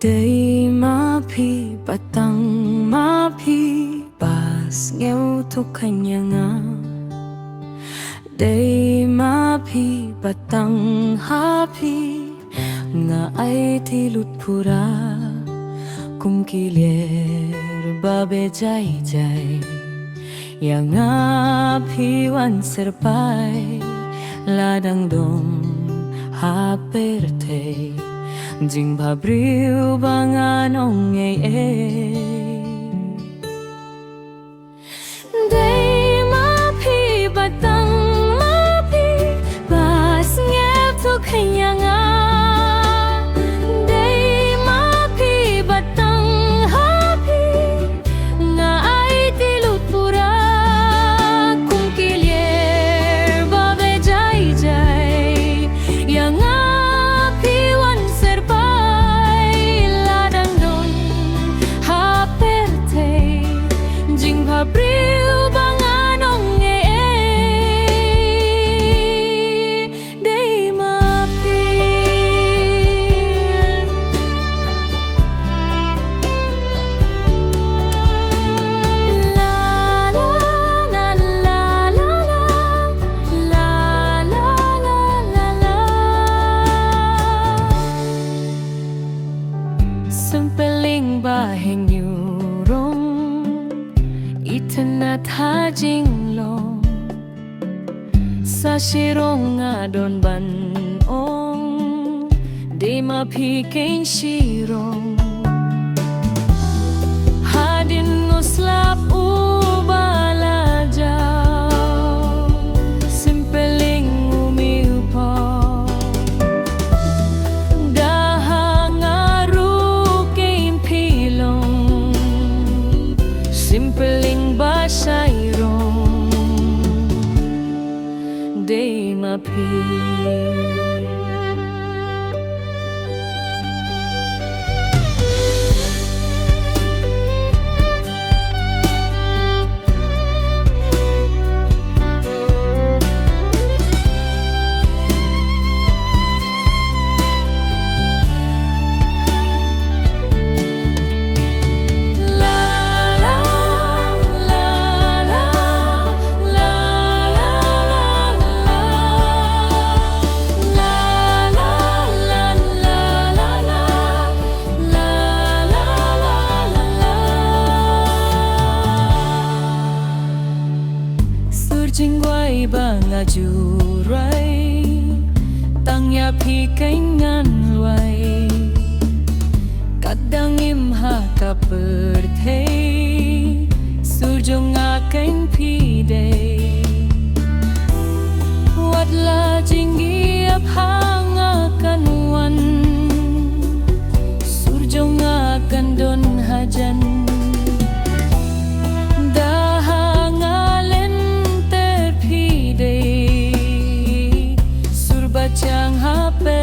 Day ma phi batang ma phi pas nghèo thúc khanh nhà nga. Day ma phi batang ha phi nga ai thi lut pura kum kiler babe jai jai ya nga phi wan serpai ladang dom ha perte jing babriu bangan ong e day ma phi batang ma phi pas nghèo thúc khanh nhà nga. Day ma phi batang ha phi nga ai ti lut pura kum kiler babe jai jai ya nga phi wan serpai ladang don ha perte jing babriu bangan ong e day ma phi la la la la la la la la la sempeling baheng nyurong itana tha jing long sa shirong adon ban ong de ma phi ken shirong hadin nguslap u bala jaw simpeling umiu pa dahangaru ken pilong simpeling basairong day ma phi. Jing quay banga jurai tang ya phi cánh ngăn loay kadang im ha ka perthe surjong nga cánh phi day wat la jing giap hanga kan wan surjong nga kan don hajan chang ha pe